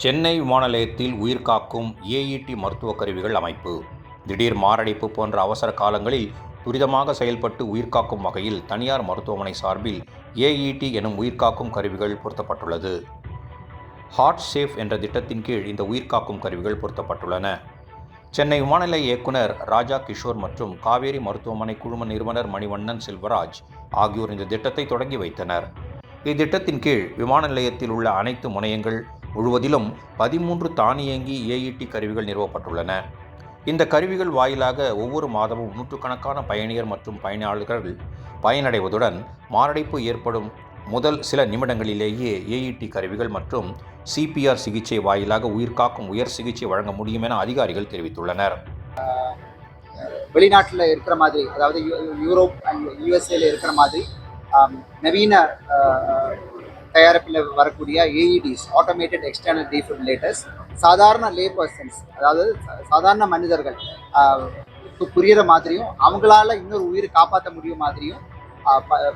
சென்னை விமான நிலையத்தில் உயிர்காக்கும் ஏஇடி மருத்துவக் கருவிகள் அமைப்பு. திடீர் மாரடைப்பு போன்ற அவசர காலங்களில் துரிதமாக செயல்பட்டு உயிர்காக்கும் வகையில் தனியார் மருத்துவமனை சார்பில் ஏஇடி எனும் உயிர்காக்கும் கருவிகள் பொருத்தப்பட்டுள்ளது. ஹார்ட் சேஃப் என்ற திட்டத்தின் கீழ் இந்த உயிர்காக்கும் கருவிகள் பொருத்தப்பட்டுள்ளன. சென்னை விமான நிலைய இயக்குனர் ராஜா கிஷோர் மற்றும் காவேரி மருத்துவமனை குழும நிறுவனர் மணிவண்ணன் செல்வராஜ் ஆகியோர் இந்த திட்டத்தை தொடங்கி வைத்தனர். இத்திட்டத்தின் கீழ் விமான நிலையத்தில் உள்ள அனைத்து முனையங்கள் முழுவதிலும் 13 தானியங்கி ஏஇடி கருவிகள் நிறுவப்பட்டுள்ளன. இந்த கருவிகள் வாயிலாக ஒவ்வொரு மாதமும் நூற்றுக்கணக்கான பயணியர் மற்றும் பயனாளர்கள் பயனடைவதுடன் மாரடைப்பு ஏற்படும் முதல் சில நிமிடங்களிலேயே ஏஇடி கருவிகள் மற்றும் சிபிஆர் சிகிச்சை வாயிலாக உயிர்காக்கும் உயர் சிகிச்சை வழங்க முடியும் என அதிகாரிகள் தெரிவித்துள்ளனர். வெளிநாட்டில் இருக்கிற மாதிரி, அதாவது யூரோப் அண்ட் யூஎஸ்ஏல இருக்கிற மாதிரி நவீன தயாரிப்பில் வரக்கூடிய ஏஇடிஸ், ஆட்டோமேட்டட் எக்ஸ்டர்னல் டீஃபிபிரிலேட்டர்ஸ், சாதாரண லே பர்சன்ஸ், அதாவது சாதாரண மனிதர்கள் புரிகிற மாதிரியும் அவங்களால இன்னொரு உயிரை காப்பாற்ற முடியும் மாதிரியும்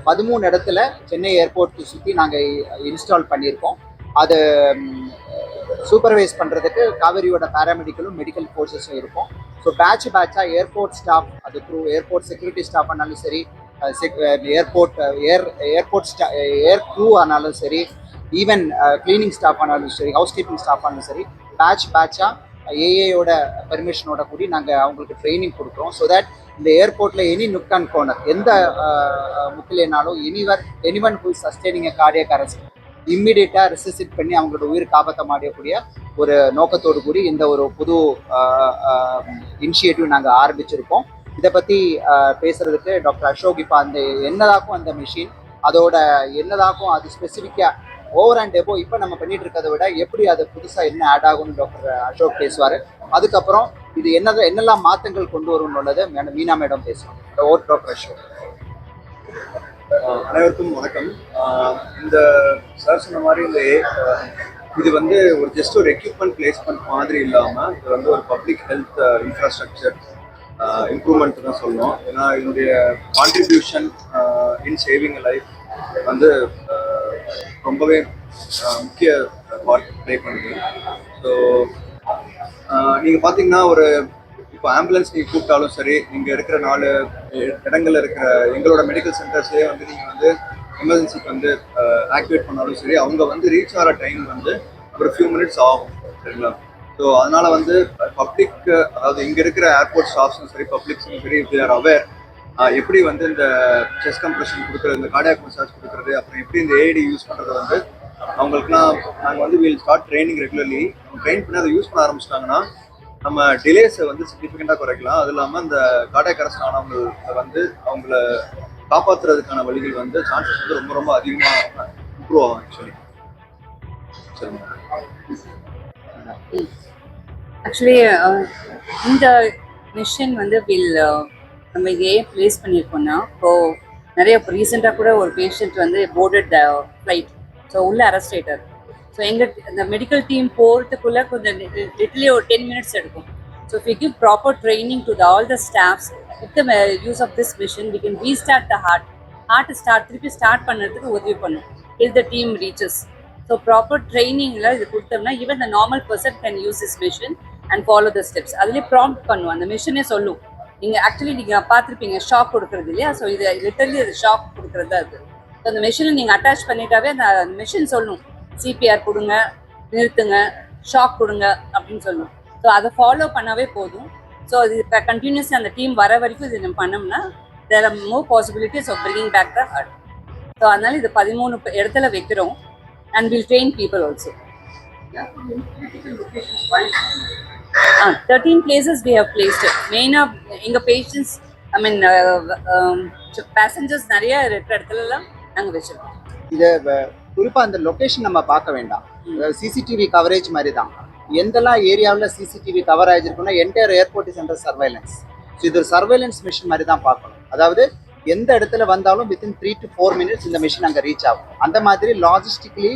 13 இடத்துல சென்னை ஏர்போர்ட்டு சுற்றி நாங்கள் இன்ஸ்டால் பண்ணியிருக்கோம். அது சூப்பர்வைஸ் பண்ணுறதுக்கு காவேரியோட பேராமெடிக்கலும் மெடிக்கல் ஃபோர்ஸஸும் இருக்கும். ஸோ பேட்சாக ஏர்போர்ட் ஸ்டாஃப், அது த்ரூ ஏர்போர்ட் செக்யூரிட்டி ஸ்டாஃப் ஆனாலும் சரி, ஏர் க்ரூ ஆனாலும் சரி, ஈவன் கிளீனிங் ஸ்டாஃப் ஆனாலும் சரி, ஹவுஸ் கீப்பிங் ஸ்டாஃப் ஆனாலும் சரி, பேட்சாக ஏஏயோட பெர்மிஷனோட கூடி நாங்கள் அவங்களுக்கு ட்ரைனிங் கொடுக்குறோம். ஸோ தட் இந்த ஏர்போர்ட்டில் எனி நுக் அண்ட் கோர்னர், எந்த முக்கிலேனாலும் anyone who is sustaining a cardiac arrest இம்மிடியேட்டாக ரெசிசிட் பண்ணி அவங்களோட உயிர் காப்பாற்ற முடியக்கூடிய ஒரு நோக்கத்தோடு கூடி இந்த ஒரு புது இனிஷியேட்டிவ் நாங்கள் ஆரம்பிச்சிருக்கோம். இதை பற்றி பேசுகிறதுக்கு டாக்டர் அசோக் இப்போ அந்த என்னதாக்கும் அந்த மிஷின், அதோட என்னதாக்கும் அது ஸ்பெசிஃபிக்காக ஓவர் அண்ட் எபோ இப்போ நம்ம பண்ணிட்டு இருக்கிறத விட எப்படி அது புதுசாக என்ன ஆட் ஆகும்னு டாக்டர் அசோக் பேசுவார். அதுக்கப்புறம் இது என்னெல்லாம் மாற்றங்கள் கொண்டு வரும்னுள்ளதை மீனா மேடம் பேசுவாங்க. டாக்டர் அசோக். அனைவருக்கும் வணக்கம். இந்த சார் சொன்ன மாதிரி இது வந்து ஒரு ஜஸ்ட் ஒரு எக்யூப்மெண்ட் பிளேஸ்மெண்ட் மாதிரி இல்லாமல் இது வந்து ஒரு பப்ளிக் ஹெல்த் இன்ஃப்ராஸ்ட்ரக்சர் இம்ப்ரூவ்மெண்ட் தான் சொல்லணும். ஏன்னா இதனுடைய கான்ட்ரிபியூஷன் இன் சேவிங் லைஃப் வந்து ரொம்பவே முக்கிய பார்ட் ப்ளே பண்ணுது. ஸோ நீங்கள் பார்த்தீங்கன்னா ஒரு இப்போ ஆம்புலன்ஸ் நீங்கள் கூப்பிட்டாலும் சரி, நீங்கள் இருக்கிற 4 இடங்களில் இருக்கிற எங்களோட மெடிக்கல் சென்டர்ஸ்லேயே வந்து நீங்கள் வந்து எமர்ஜென்சிக்கு வந்து ஆக்டிவேட் பண்ணாலும் சரி, அவங்க வந்து ரீச் ஆகிற டைம் வந்து ஒரு ஃபியூ மினிட்ஸ் ஆகும், சரிங்களா? ஸோ அதனால வந்து பப்ளிக், அதாவது இங்கே இருக்கிற ஏர்போர்ட் ஸ்டாஃப்ஸும் சரி, பப்ளிக்ஸும் சரி, இஃப் தே ஆர் அவேர் எப்படி வந்து இந்த செஸ்ட் கம்ப்ரெஷன் கொடுக்குறது, இந்த கார்டியாக் மசாஜ் கொடுக்குறது, அப்புறம் எப்படி இந்த ஏஐடி யூஸ் பண்ணுறது வந்து அவங்களுக்குலாம் நாங்கள் வந்து வில் ஸ்டார்ட் ட்ரைனிங் ரெகுலர்லி. அவங்க ட்ரெயின் பண்ணி அதை யூஸ் பண்ண ஆரம்பிச்சிட்டாங்கன்னா நம்ம டிலேஸை வந்து சிக்னிஃபிகண்டாக குறைக்கலாம். அது இல்லாமல் இந்த கார்டியாக் அரெஸ்ட் ஆனவங்களை வந்து அவங்கள காப்பாற்றுறதுக்கான வழிகள் வந்து சான்சஸ் வந்து ரொம்ப ரொம்ப அதிகமாக இம்ப்ரூவ் ஆகும் ஆக்சுவலி. ஆக்சுவலி இந்த மிஷின் வந்து நம்ம ஏன் ப்ளேஸ் பண்ணியிருக்கோம்னா, இப்போது நிறைய ரீசெண்டாக கூட ஒரு பேஷண்ட் வந்து போர்டட் த ஃப்ளைட், ஸோ உள்ள அரெஸ்டேட்டர். ஸோ இந்த மெடிக்கல் டீம் போகிறதுக்குள்ளே கொஞ்சம் லிட்டலி ஒரு 10 minutes எடுக்கும். So if we give proper training to all the staffs with the use of this machine, we can restart the heart திருப்பி ஸ்டார்ட் பண்ணுறதுக்கு உதவி பண்ணும் till the team reaches. So proper ட்ரைனிங்கில் இது கொடுத்தோம்னா even the normal person can use this machine and follow the steps. அதுலேயே prompt பண்ணுவோம், அந்த மிஷினே சொல்லும். நீங்கள் பார்த்துருப்பீங்க ஷாக் கொடுக்குறது இல்லையா? ஸோ இது லிட்டரலி அது ஷாக் கொடுக்குறது தான் இருக்குது. ஸோ அந்த மிஷினை நீங்கள் அட்டாச் பண்ணிட்டாவே அந்த மிஷின் சொல்லும், சிபிஆர் கொடுங்க, நிறுத்துங்க, ஷாக் கொடுங்க அப்படின்னு சொல்லும். ஸோ அதை ஃபாலோ பண்ணாவே போதும். ஸோ அது இப்போ கண்டினியூஸாக அந்த டீம் வர வரைக்கும் இது நம்ம பண்ணோம்னா there are more possibilities of bringing back the heart. So அதனால இது 13 இடத்துல வைக்கிறோம். And we'll train people also. 13 places we have placed it. Main of inga patients, I mean passengers நிறைய இருக்கிற இடத்துலலாம் நாங்கள் வச்சிருக்கோம். இதை குறிப்பாக அந்த லொக்கேஷன் நம்ம பார்க்க வேண்டாம், சிசிடிவி கவரேஜ் மாதிரி தான். எந்தெல்லாம் ஏரியாவில் சிசிடிவி கவர் ஆகிருக்குன்னா entire airport is under surveillance. So இது ஒரு சர்வைலன்ஸ் மிஷின் மாதிரி தான் பார்க்கணும். அதாவது எந்த இடத்துல வந்தாலும் வித்தின் 3 to 4 minutes இந்த மிஷின் அங்கே ரீச் ஆகும். அந்த மாதிரி லாஜிஸ்டிக்லி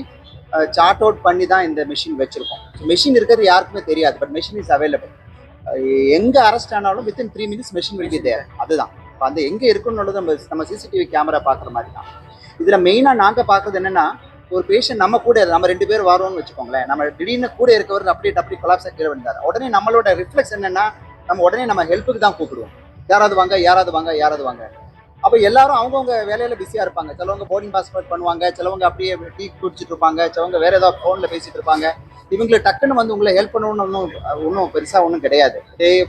சார்ட் அவுட் பண்ணி தான் இந்த மிஷின் வச்சுருக்கோம். ஸோ மிஷின் இருக்கிறது யாருக்குமே தெரியாது, பட் மிஷின் இஸ் அவைலபிள். எங்கே அரெஸ்ட் ஆனாலும் within 3 minutes machine will be there. அதுதான் இப்போ அந்த எங்கே இருக்குன்னு நம்ம சிசிடிவி கேமரா பார்க்குற மாதிரி தான். இதில் மெயினாக நாங்கள் பார்க்குறது என்னென்னா, ஒரு பேஷண்ட் நம்ம கூட நம்ம 2 பேர் வரோம்னு வச்சுக்கோங்களேன், நம்ம திடீர்னு கூட இருக்கவர் அப்படி கொலாப்ஸ் கீழே விழுந்தாரு, உடனே நம்மளோட ரிஃப்ளெக்ஸ் என்னன்னா நம்ம உடனே நம்ம ஹெல்ப்புக்கு தான் கூப்பிடுவோம். யாராவது வாங்க யாராவது வாங்க யாராவது வாங்க. அப்போ எல்லாரும் அவங்கவுங்க வேலையில பிஸியா இருப்பாங்க. சிலவங்க போர்டிங் பாஸ்போர்ட் பண்ணுவாங்க, சிலவங்க அப்படியே டீ குடிச்சிட்டு இருப்பாங்க, சிலவங்க வேற ஏதாவது ஃபோன்ல பேசிட்டு இருப்பாங்க. இவங்களை டக்குன்னு வந்து உங்களை ஹெல்ப் பண்ணணும்னு ஒன்றும் பெருசா ஒன்றும் கிடையாது.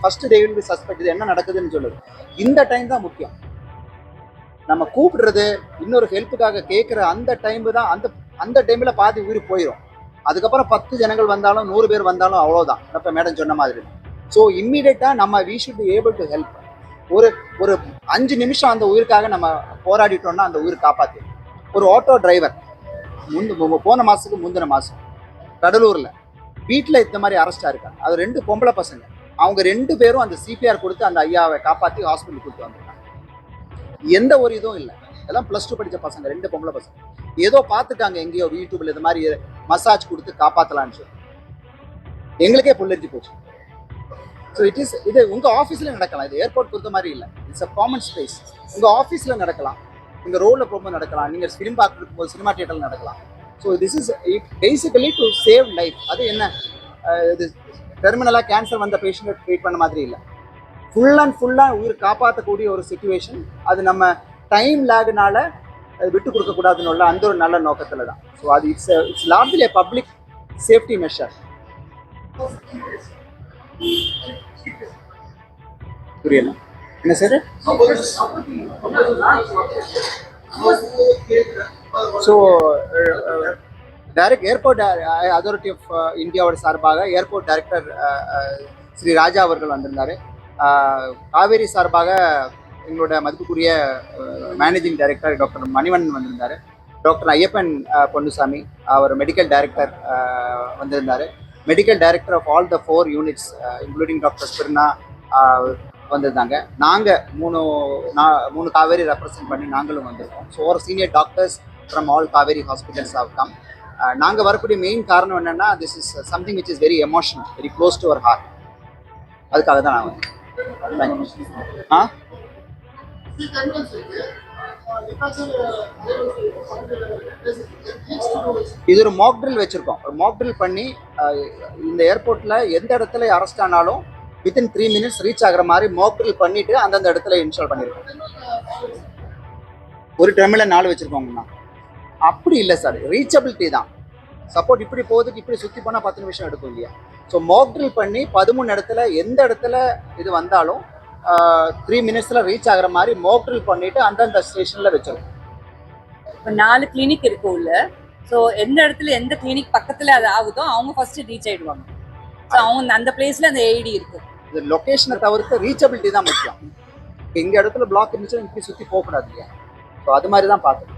First they will be suspect, இது என்ன நடக்குதுன்னு சொல்லுது. இந்த டைம் தான் முக்கியம். நம்ம கூப்பிடுறது இன்னொரு ஹெல்ப்புக்காக கேட்குற அந்த டைம் தான், அந்த டைம்ல பாதி உயிர் போயிடும். அதுக்கப்புறம் 10 ஜனங்கள் வந்தாலும் 100 பேர் வந்தாலும் அவ்வளோதான். இப்போ மேடம் சொன்ன மாதிரி. ஸோ இம்மீடியட்டா நம்ம we should be able to help. ஒரு 5 நிமிஷம் அந்த உயிருக்காக நம்ம போராடிட்டோம்னா அந்த உயிர் காப்பாற்றி. ஒரு ஆட்டோ டிரைவர் போன மாசத்துக்கு முந்தின மாசம் கடலூர்ல வீட்டில் இந்த மாதிரி அரெஸ்டா இருக்காங்க. அது 2 பொம்பளை பசங்க. அவங்க 2 பேரும் அந்த சிபிஆர் கொடுத்து அந்த ஐயாவை காப்பாற்றி ஹாஸ்பிட்டல் கூப்பிட்டு வந்திருக்காங்க. எந்த ஒரு இதுவும் இல்லை. எல்லாம் +2 படித்த பசங்க, 2 பொம்பளை பசங்க. ஏதோ பார்த்துட்டாங்க எங்கேயோ யூடியூப்ல இது மாதிரி மசாஜ் கொடுத்து காப்பாற்றலான்னு சொல்லி. எங்களுக்கே புல்லரிச்சு போச்சு. ஸோ இது உங்க ஆஃபீஸ்ல நடக்கலாம். இது ஏர்போர்ட் பொறுத்த மாதிரி இல்லை. It's a common space. உங்க ஆஃபீஸ்ல நடக்கலாம், உங்க ரோட்ல போகும்போது நடக்கலாம், நீங்க ஃபிலிம் பார்த்துட்டு போது சினிமா தியேட்டர்ல நடக்கலாம். So this is basically to save life. அது என்ன, இது டெர்மினலாக கேன்சர் வந்த பேஷண்ட்டை ட்ரீட் பண்ண மாதிரி இல்லை. ஃபுல்லாக உயிர் காப்பாற்றக்கூடிய ஒரு சுச்சுவேஷன். அது நம்ம டைம் லேக்னால விட்டு கொடுக்கக்கூடாதுன்னு உள்ள அந்த ஒரு நல்ல நோக்கத்தில் தான். ஸோ அது it's largely a public safety measure. புரியல என்ன sir? So direct airport authority of இந்தியாவோட சார்பாக ஏர்போர்ட் டைரக்டர் ஸ்ரீ ராஜா அவர்கள் வந்திருந்தாரு. காவேரி சார்பாக எங்களோட மதிப்புக்குரிய மேனேஜிங் டைரக்டர் டாக்டர் மணிவண்ணன் வந்திருந்தார். டாக்டர் ஐயப்பன் பொன்னுசாமி அவர் மெடிக்கல் டைரக்டர் வந்திருந்தார். Medical director of all the 4 units including doctor Spirna வந்திருந்தாங்க. நாங்கள் 3 காவேரி ரெப்ரசன்ட் பண்ணி நாங்களும் வந்திருக்கோம். ஸோ ஒரு senior doctors from all Kauvery hospitals have come. நாங்கள் வரக்கூடிய மெயின் காரணம் என்னென்னா, this is something which is very emotional, very close to our heart. அதுக்காக தான் நான் இது ஒரு மாக் ட்ரில் வச்சிருக்கோம். ஒரு மாக் ட்ரில் பண்ணி இந்த ஏர்போர்ட்ல எந்த இடத்துல அரெஸ்ட் ஆனாலும் வித்தின் 3 minutes ரீச் ஆகிற மாதிரி மாக் ட்ரில் பண்ணிட்டு அந்தந்த இடத்துல இன்ஸ்டால் பண்ணியிருக்கோம். ஒரு டெர்மினல் 4 வச்சிருக்கோங்கண்ணா. அப்படி இல்லை சார், ரீச்சபிலிட்டி தான். சப்போர்ட் இப்படி போகுதுக்கு இப்படி சுற்றி போனால் 10 நிமிஷம் எடுக்கும் இல்லையா? ஸோ மாக் ட்ரில் பண்ணி 13 இடத்துல எந்த இடத்துல இது வந்தாலும் 3 minutesல ரீச் ஆகிற மாதிரி மாக் ட்ரில் பண்ணிட்டு அந்தந்த ஸ்டேஷன்ல வச்சிருக்கோம். இப்போ 4 கிளினிக் இருக்கு உள்ள. ஸோ எந்த இடத்துல எந்த கிளினிக் பக்கத்தில் அது ஆகுதோ அவங்க ஃபர்ஸ்ட் ரீச் ஆயிடுவாங்க. ஸோ அவங்க அந்த பிளேஸ்ல அந்த ஏடி இருக்கு. இது லொக்கேஷனை தவிர்த்து ரீச்சபிலிட்டி தான் முக்கியம். இந்த இடத்துல பிளாக் இருந்துச்சுன்னா இப்படி சுற்றி போகக்கூடாது இல்லையா? ஸோ அது மாதிரி தான் பார்க்கணும்.